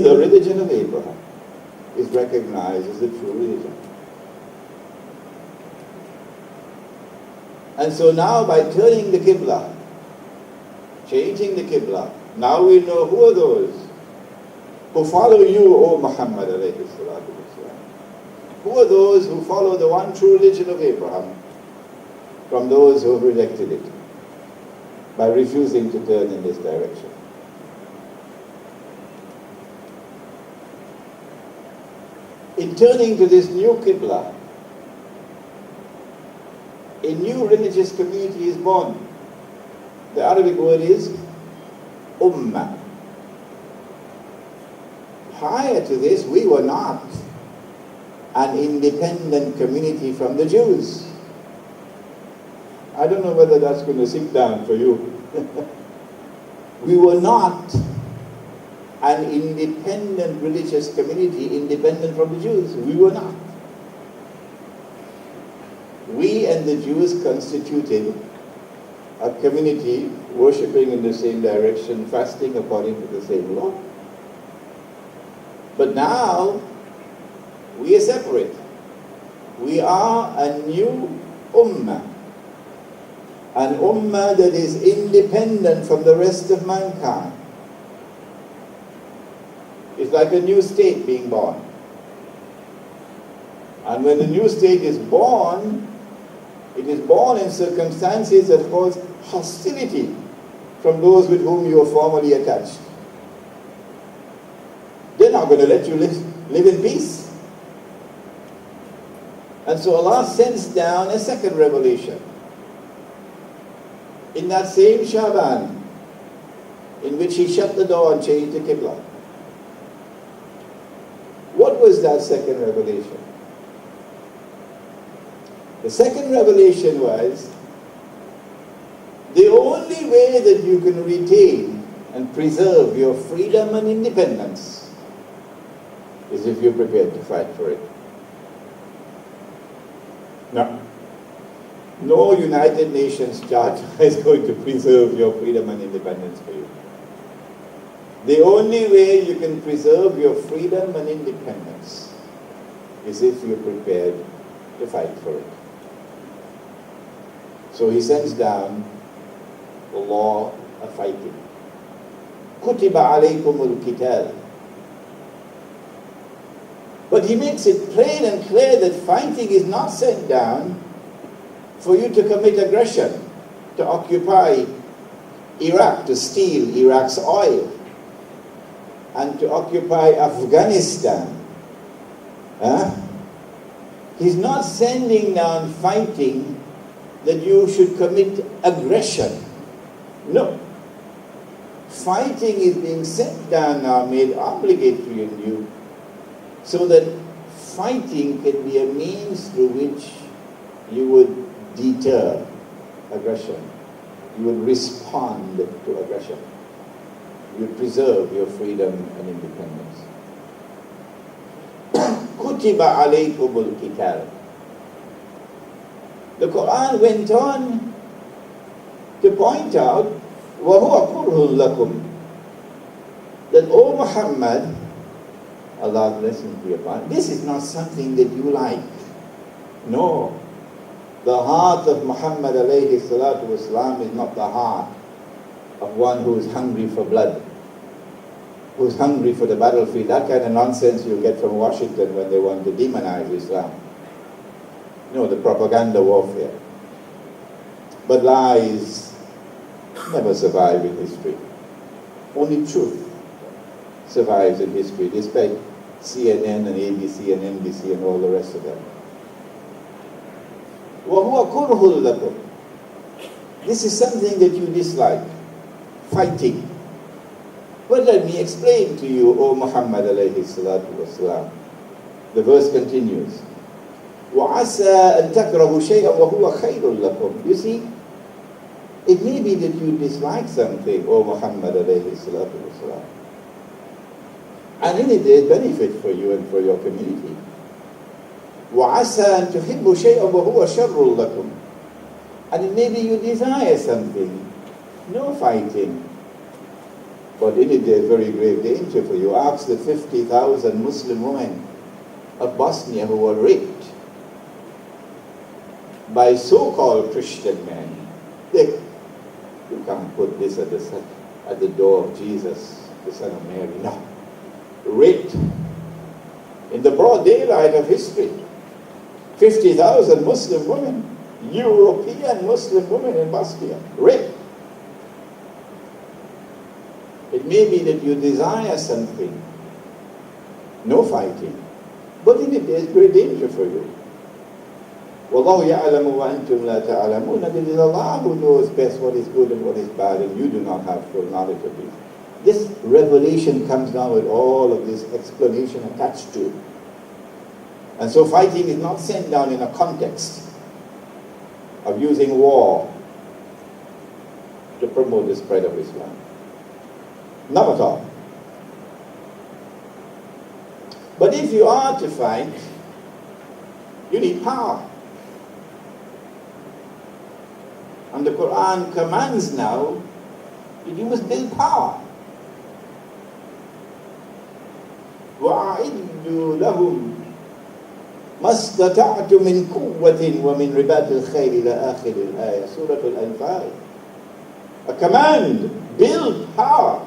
The religion of Abraham is recognized as the true religion. And so now by turning the Qibla, changing the Qibla, now we know who are those who follow you, O Muhammad alayhi salatu wasalam. Who are those who follow the one true religion of Abraham from those who have rejected it by refusing to turn in this direction. In turning to this new Qibla, a new religious community is born. The Arabic word is Ummah. Prior to this, we were not an independent community from the Jews. I don't know whether that's going to sink down for you. We were not an independent religious community, independent from the Jews. We were not. We and the Jews constituted a community worshipping in the same direction, fasting according to the same law. But now, we are separate. We are a new ummah. An ummah that is independent from the rest of mankind. It's like a new state being born. And when the new state is born, it is born in circumstances that cause hostility from those with whom you were formerly attached. They're not going to let you live in peace. And so Allah sends down a second revelation. In that same Shaban, in which He shut the door and changed the Qibla. What was that second revelation? The second revelation was the only way that you can retain and preserve your freedom and independence is if you're prepared to fight for it. No United Nations Charter is going to preserve your freedom and independence for you. The only way you can preserve your freedom and independence is if you're prepared to fight for it. So He sends down the law of fighting. Kutiba alaykumul qital. But He makes it plain and clear that fighting is not sent down for you to commit aggression, to occupy Iraq, to steal Iraq's oil, and to occupy Afghanistan. He's not sending down fighting that you should commit aggression. No. Fighting is being sent down now, made obligatory in you, so that fighting can be a means through which you would deter aggression. You would respond to aggression. You would preserve your freedom and independence. Kutiba alaykumul qital. The Quran went on to point out وَهُوَ كُرْهٌ لَكُمْ, that, O Muhammad, Allah's blessing be upon, this is not something that you like. No. The heart of Muhammad alayhi salatu wasalam is not the heart of one who is hungry for blood, who is hungry for the battlefield. That kind of nonsense you get from Washington when they want to demonize Islam. No, the propaganda warfare. But lies never survive in history. Only truth survives in history, despite CNN and ABC and NBC and all the rest of them. وَهُوَ كُرْهٌ لَكُمْ. This is something that you dislike, fighting. But let me explain to you, O Muhammad alayhi salatu wasalam. The verse continues. وَعَسَىٰ أَن تَكْرَهُ شَيْئًا وَهُوَ خَيْرٌ لَكُمْ. You see, it may be that you dislike something, O Muhammad alayhi salatu wasalam. And in it there is benefit for you and for your community. وَعَسَىٰ أَن تُحِبُّوا شَيْئًا وَهُوَ شَرٌّ لَكُمْ. And it may be you desire something. No fighting. But in it there's very grave danger for you. Ask the 50,000 Muslim women of Bosnia who were raped by so-called Christian men. You can't put this at the door of Jesus, the Son of Mary. No. Raped in the broad daylight of history. 50,000 Muslim women, European Muslim women in Bosnia, raped. It may be that you desire something, no fighting, but in it there's great danger for you. وَاللَّهُ يَعْلَمُ وَأَنْتُمْ لَا تَعْلَمُونَ. It is Allah who knows best what is good and what is bad, and you do not have full knowledge of this. This revelation comes down with all of this explanation attached to it. And so fighting is not sent down in a context of using war to promote the spread of Islam. Not at all. But if you are to fight, you need power. And the Quran commands now that you must build power. وَأَعِدُّوا لَهُمْ مَا اسْتَطَعْتُم مِّن قُوَّةٍ وَمِن رِبَاطِ الْخَيْلِ إِلَى آخِرِ الْآيَةِ Surah Al-Anfal. A command, build power.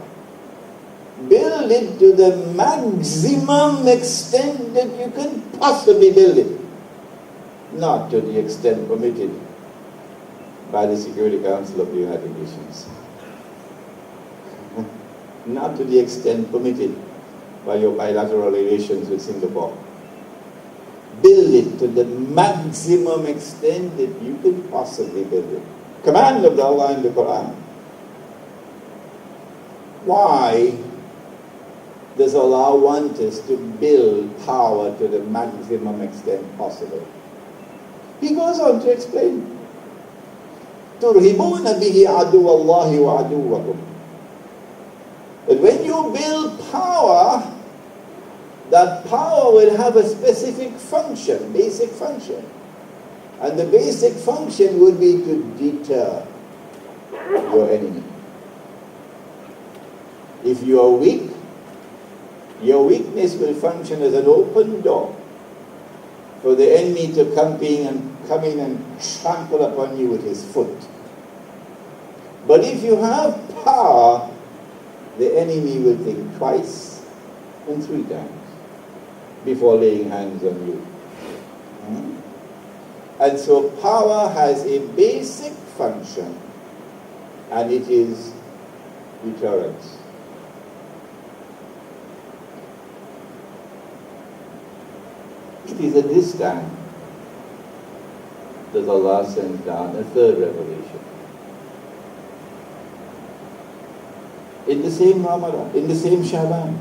Build it to the maximum extent that you can possibly build it. Not to the extent permitted by the Security Council of the United Nations. Not to the extent permitted by your bilateral relations with Singapore. Build it to the maximum extent that you can possibly build it. Command of Allah in the Quran. Why does Allah want us to build power to the maximum extent possible? He goes on to explain. تُرْهِبُونَ بِهِ عَدُوَ اللَّهِ وَعَدُوَّكُمْ. But when you build power, that power will have a specific function, basic function. And the basic function would be to deter your enemy. If you are weak, your weakness will function as an open door for the enemy to come in and trample upon you with his foot. But if you have power, the enemy will think twice and 3 times before laying hands on you. And so power has a basic function, and it is deterrence. It is at this time that Allah sends down a third revelation. In the same Ramadan, in the same Shaban,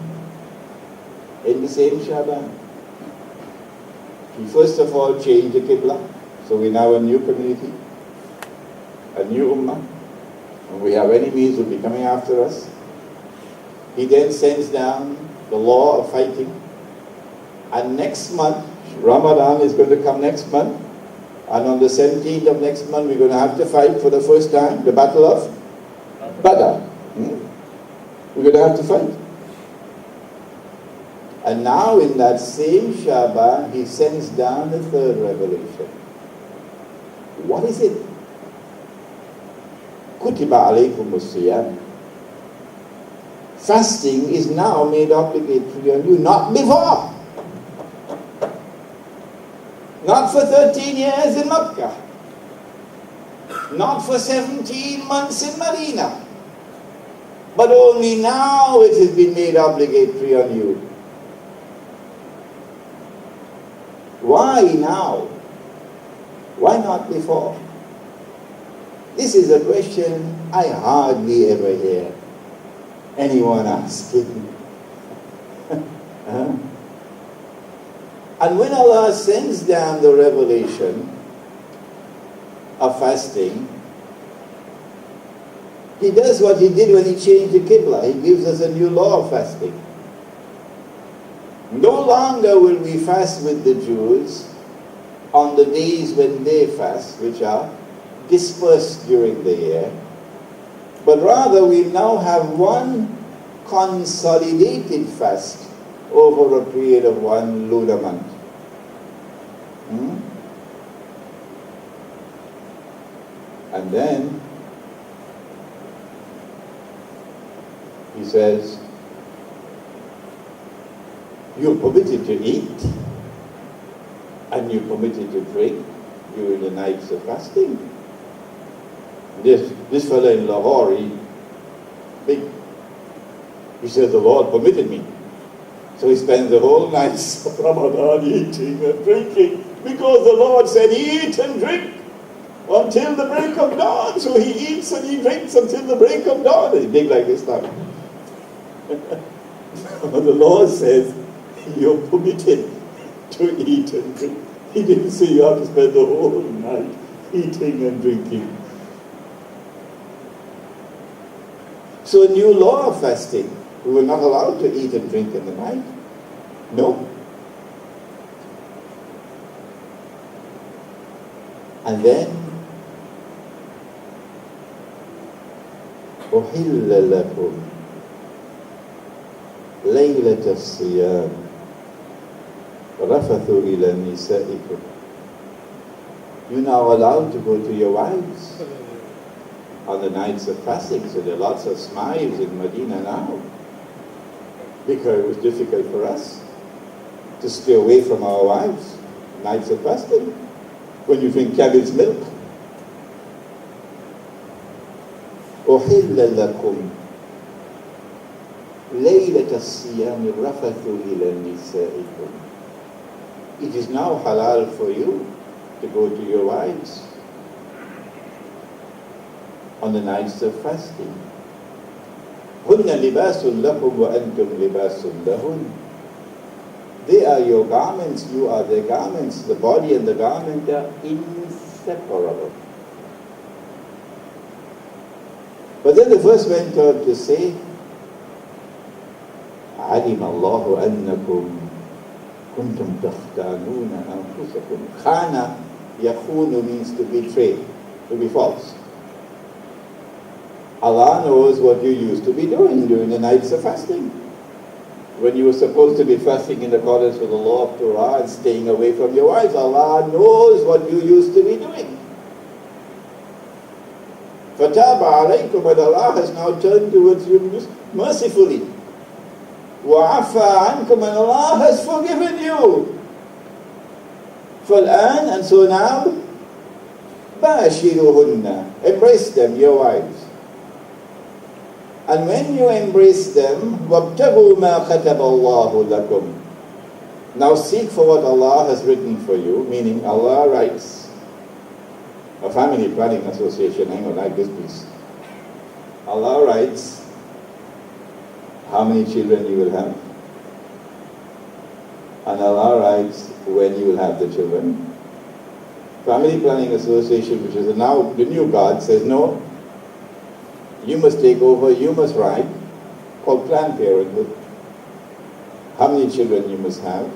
He first of all changed the Qibla, so we're now a new community, a new Ummah, and we have enemies who will be coming after us. He then sends down the law of fighting, and next month, Ramadan is going to come next month, and on the 17th of next month we're going to have to fight for the first time, the Battle of Badr. We're going to have to fight. And now in that same Shaban, He sends down the third revelation. What is it? Kutiba alaykumus siyam. Fasting is now made obligatory on you, not before. Not for 13 years in Makkah. Not for 17 months in Medina. But only now it has been made obligatory on you. Why now? Why not before? This is a question I hardly ever hear anyone asking. And when Allah sends down the revelation of fasting, He does what He did when He changed the Qibla. He gives us a new law of fasting. No longer will we fast with the Jews on the days when they fast, which are dispersed during the year, but rather we now have one consolidated fast over a period of one lunar month. And then he says, you're permitted to eat and you're permitted to drink during the nights of fasting. This fellow in Lahore, he said, the Lord permitted me. So he spends the whole night of Ramadan eating and drinking because the Lord said, eat and drink until the break of dawn. So he eats and he drinks until the break of dawn. He's big like this now. But the Lord says, you're permitted to eat and drink. He didn't say you have to spend the whole night eating and drinking. So a new law of fasting. We were not allowed to eat and drink in the night. No. And then أُحِلَّ لَكُمْ لَيْلَةَ الصِّيَامِ رَفَثُ إِلَى نِسَائِكُمْ. You're now allowed to go to your wives on the nights of fasting. So there are lots of smiles in Medina now, because it was difficult for us to stay away from our wives nights of fasting when you drink camel's milk. أُحِلَّ لَكُمْ لَيْلَةَ الصِّيَامِ الرَّفَثُ إِلَى نِسَائِكُمْ. It is now halal for you to go to your wives on the nights of fasting. هُنَّ لِبَاسٌ لَكُمْ وَأَنْتُمْ لِبَاسٌ لَهُنَّ. They are your garments, you are their garments. The body and the garment are inseparable. But then the verse went on to say, عَلِمَ اللَّهُ أَنَّكُمْ كُنْتُمْ تَخْتَانُونَ أَنفُسَكُمْ. Khana, yakhunu means to betray, to be false. Allah knows what you used to be doing during the nights of fasting. When you were supposed to be fasting in accordance with the law of Torah and staying away from your wives, Allah knows what you used to be doing. فَتَابَ عَلَيْكُمْ, but Allah has now turned towards you mercifully. وَعَفَى عَنْكُمْ, and Allah has forgiven you. فَالْآنَ, and so now, بَاشِرُهُنَّ, embrace them, your wives. And when you embrace them, وَابْتَغُوا مَا كَتَبَ اللَّهُ لَكُمْ, now seek for what Allah has written for you, meaning Allah writes. A family planning association, I'm going to like this piece. Allah writes how many children you will have. And Allah writes when you will have the children. Family Planning Association, which is now the new God, says no, you must take over, you must write, called Planned Parenthood, how many children you must have,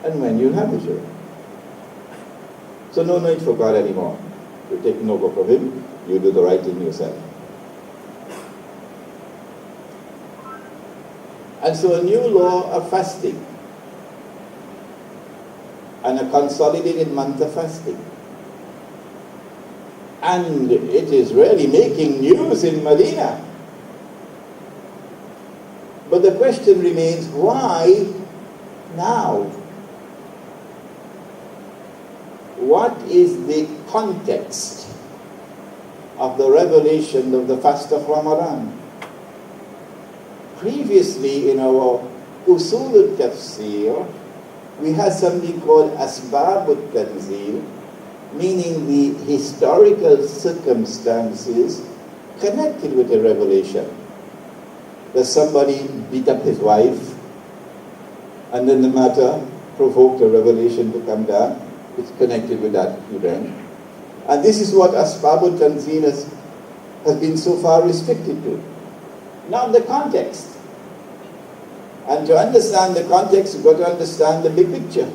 and when you'll have the children. So no need for God anymore. You're taking over from Him, you do the right thing yourself. And so a new law of fasting, and a consolidated month of fasting. And it is really making news in Medina. But the question remains, why now? What is the context of the revelation of the fast of Ramadan? Previously in our Usul al-Tafsir, we had something called Asbab al-Tanzil, meaning the historical circumstances connected with the revelation. That somebody beat up his wife, and then the matter provoked a revelation to come down. It's connected with that event. And this is what Asbab al-Tanzil has been so far restricted to. Now the context. And to understand the context, you've got to understand the big picture.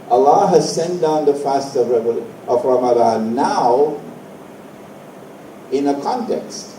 Allah has sent down the fast of Ramadan now in a context.